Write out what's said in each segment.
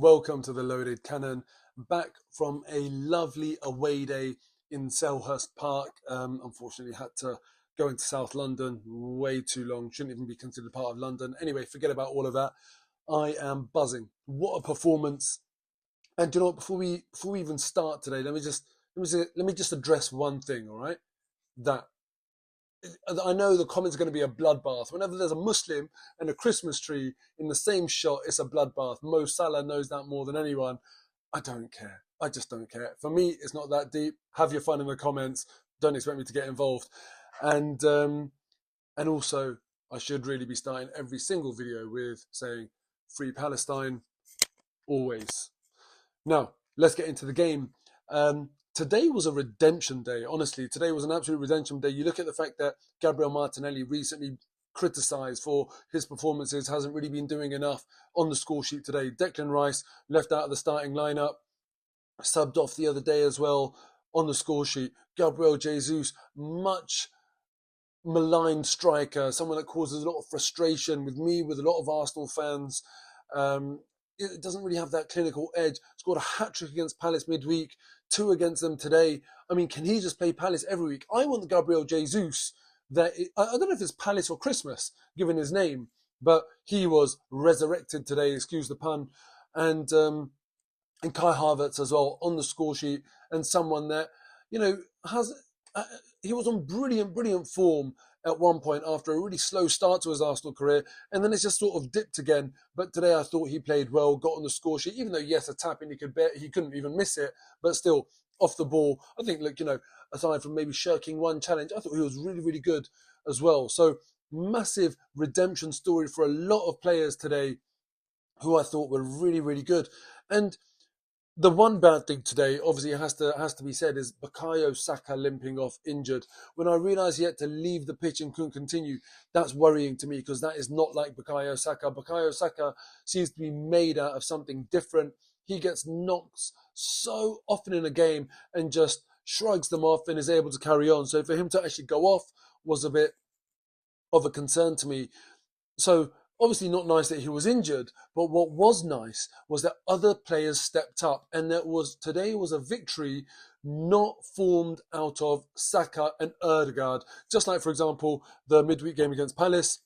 Welcome to the Loaded Cannon. Back from a lovely away day in Selhurst Park. Unfortunately, had to go into South London. Way too long. Shouldn't even be considered part of London. Anyway, forget about all of that. I am buzzing. What a performance! And do you know what? Before we even start today, let me just address one thing. All right, that I know the comments are going to be a bloodbath. Whenever there's a Muslim and a Christmas tree in the same shot, it's a bloodbath. Mo Salah knows that more than anyone. I don't care. I just don't care. For me, it's not that deep. Have your fun in the comments. Don't expect me to get involved. And and also, I should really be starting every single video with saying "Free Palestine" always. Now, let's get into the game. Today was a redemption day. Honestly, today was an absolute redemption day. You look at the fact that Gabriel Martinelli recently criticised for his performances, hasn't really been doing enough on the score sheet today. Declan Rice left out of the starting lineup, subbed off the other day as well on the score sheet. Gabriel Jesus, much maligned striker, someone that causes a lot of frustration with me, with a lot of Arsenal fans. It doesn't really have that clinical edge. Scored a hat-trick against Palace midweek, two against them today. I mean, can he just play Palace every week? I want the Gabriel Jesus I don't know if it's Palace or Christmas, given his name, but he was resurrected today, excuse the pun. And Kai Havertz as well on the score sheet, and someone that, you know, has he was on brilliant form at one point after a really slow start to his Arsenal career, and then it's just sort of dipped again. But today I thought he played well, got on the score sheet, even though yes, a tap in he couldn't even miss it, but still off the ball. I think, look, aside from maybe shirking one challenge, I thought he was really good as well. So massive redemption story for a lot of players today who I thought were really good. And the one bad thing today, obviously, has to be said, is Bukayo Saka limping off injured. When I realised he had to leave the pitch and couldn't continue, that's worrying to me because that is not like Bukayo Saka. Bukayo Saka seems to be made out of something different. He gets knocks so often in a game and just shrugs them off and is able to carry on. So for him to actually go off was a bit of a concern to me. So obviously not nice that he was injured, but what was nice was that other players stepped up, and today was a victory not formed out of Saka and Ødegaard, just like, for example, the midweek game against Palace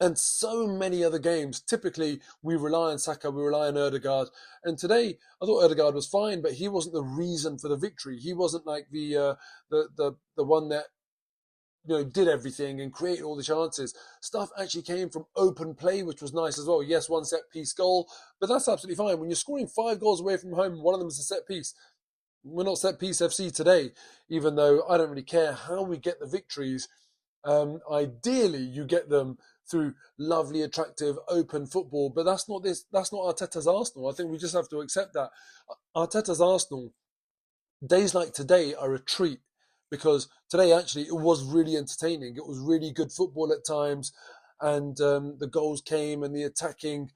and so many other games. Typically, we rely on Saka, we rely on Ødegaard, and today I thought Ødegaard was fine, but he wasn't the reason for the victory. He wasn't like the one that did everything and created all the chances. Stuff actually came from open play, which was nice as well. Yes, one set piece goal, but that's absolutely fine. When you're scoring 5 goals away from home, one of them is a set piece. We're not set piece FC today, even though I don't really care how we get the victories. Ideally, you get them through lovely, attractive, open football, but that's not this. That's not Arteta's Arsenal. I think we just have to accept that. Arteta's Arsenal, days like today are a treat because today actually it was really entertaining. It was really good football at times, and the goals came and the attacking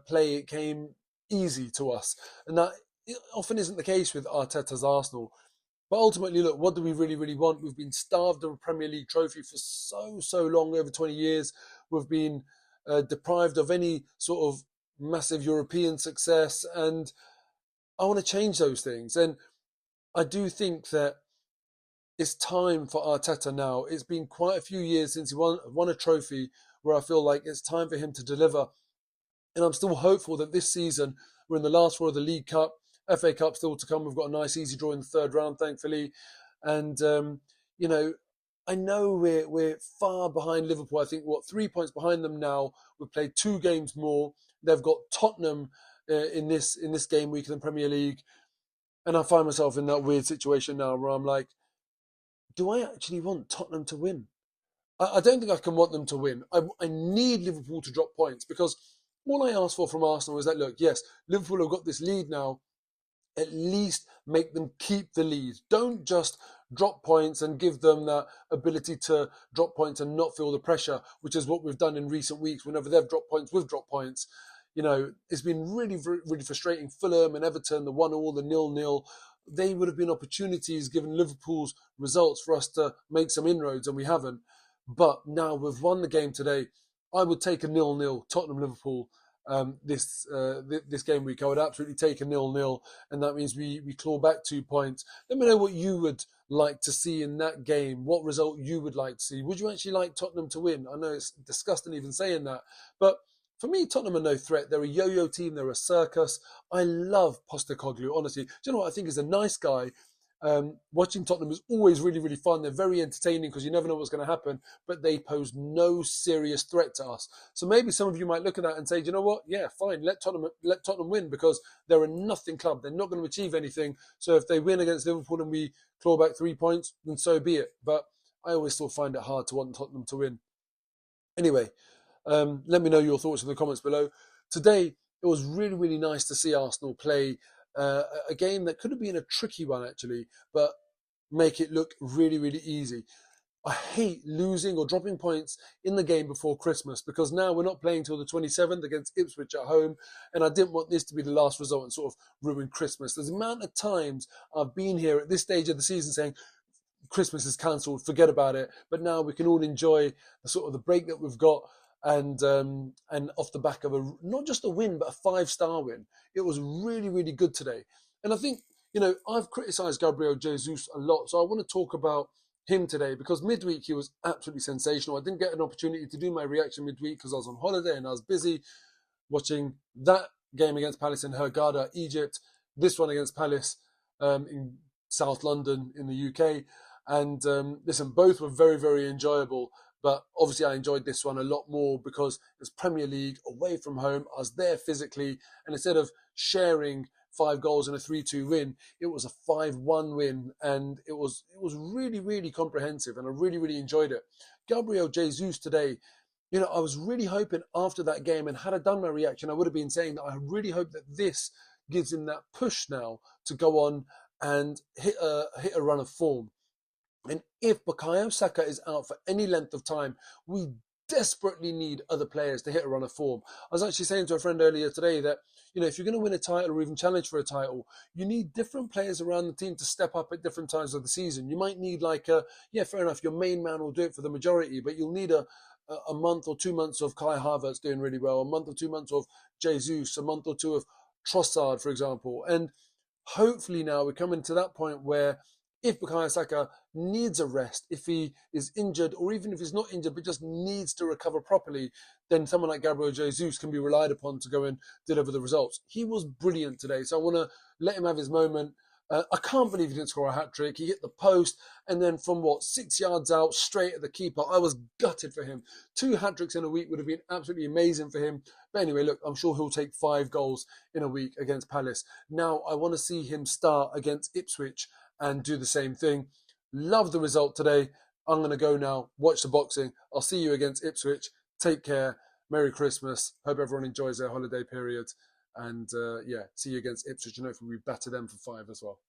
play, it came easy to us, and that often isn't the case with Arteta's Arsenal. But ultimately, look, what do we really want? We've been starved of a Premier League trophy for so long, over 20 years. We've been deprived of any sort of massive European success, and I want to change those things. And I do think that it's time for Arteta now. It's been quite a few years since he won a trophy where I feel like it's time for him to deliver. And I'm still hopeful that this season, we're in the last four of the League Cup, FA Cup still to come. We've got a nice easy draw in the third round, thankfully. And, I know we're far behind Liverpool. I think, 3 points behind them now. We've played 2 games more. They've got Tottenham in this game week in the Premier League. And I find myself in that weird situation now where I'm like, do I actually want Tottenham to win? I don't think I can want them to win. I need Liverpool to drop points because all I ask for from Arsenal is that, look, yes, Liverpool have got this lead now. At least make them keep the lead. Don't just drop points and give them that ability to drop points and not feel the pressure, which is what we've done in recent weeks. Whenever they've dropped points, we've dropped points. It's been really frustrating. Fulham and Everton, the 1-1, the 0-0, they would have been opportunities given Liverpool's results for us to make some inroads, and we haven't. But now we've won the game today. I would take a 0-0 Tottenham-Liverpool this game week. I would absolutely take a 0-0, and that means we claw back 2 points. Let me know what you would like to see in that game. What result you would like to see? Would you actually like Tottenham to win? I know it's disgusting even saying that, but for me, Tottenham are no threat. They're a yo-yo team. They're a circus. I love Postecoglou, honestly. Do you know what I think? He's a nice guy. Watching Tottenham is always really, really fun. They're very entertaining because you never know what's going to happen, but they pose no serious threat to us. So maybe some of you might look at that and say, "Do you know what? Yeah, fine. Let Tottenham win because they're a nothing club. They're not going to achieve anything. So if they win against Liverpool and we claw back 3 points, then so be it." But I always still find it hard to want Tottenham to win. Anyway, let me know your thoughts in the comments below. Today, it was really, really nice to see Arsenal play a game that could have been a tricky one, actually, but make it look really, really easy. I hate losing or dropping points in the game before Christmas because now we're not playing till the 27th against Ipswich at home, and I didn't want this to be the last result and sort of ruin Christmas. There's the amount of times I've been here at this stage of the season saying, Christmas is cancelled, forget about it. But now we can all enjoy the sort of the break that we've got, and off the back of not just a win, but a 5-star win. It was really, really good today. And I think, I've criticised Gabriel Jesus a lot, so I want to talk about him today because midweek he was absolutely sensational. I didn't get an opportunity to do my reaction midweek because I was on holiday and I was busy watching that game against Palace in Hurghada, Egypt, this one against Palace in South London in the UK. And listen, both were very, very enjoyable. But obviously, I enjoyed this one a lot more because it was Premier League, away from home. I was there physically. And instead of sharing 5 goals and a 3-2 win, it was a 5-1 win. And it was really, really comprehensive. And I really, really enjoyed it. Gabriel Jesus today, I was really hoping after that game, and had I done my reaction, I would have been saying that I really hope that this gives him that push now to go on and hit a run of form. And if Bukayo Saka is out for any length of time, we desperately need other players to hit a run of form. I was actually saying to a friend earlier today that, if you're going to win a title or even challenge for a title, you need different players around the team to step up at different times of the season. You might need fair enough, your main man will do it for the majority, but you'll need a month or 2 months of Kai Havertz doing really well, a month or 2 months of Jesus, a month or two of Trossard, for example. And hopefully now we're coming to that point where if Bukayo Saka needs a rest, if he is injured, or even if he's not injured but just needs to recover properly, then someone like Gabriel Jesus can be relied upon to go and deliver the results. He was brilliant today, so I want to let him have his moment. I can't believe he didn't score a hat-trick. He hit the post, and then from 6 yards out, straight at the keeper. I was gutted for him. 2 hat-tricks in a week would have been absolutely amazing for him. But anyway, look, I'm sure he'll take 5 goals in a week against Palace. Now, I want to see him start against Ipswich and do the same thing. Love the result today. I'm going to go now, watch the boxing. I'll see you against Ipswich. Take care. Merry Christmas. Hope everyone enjoys their holiday period. And see you against Ipswich. And hopefully we batter them for 5 as well.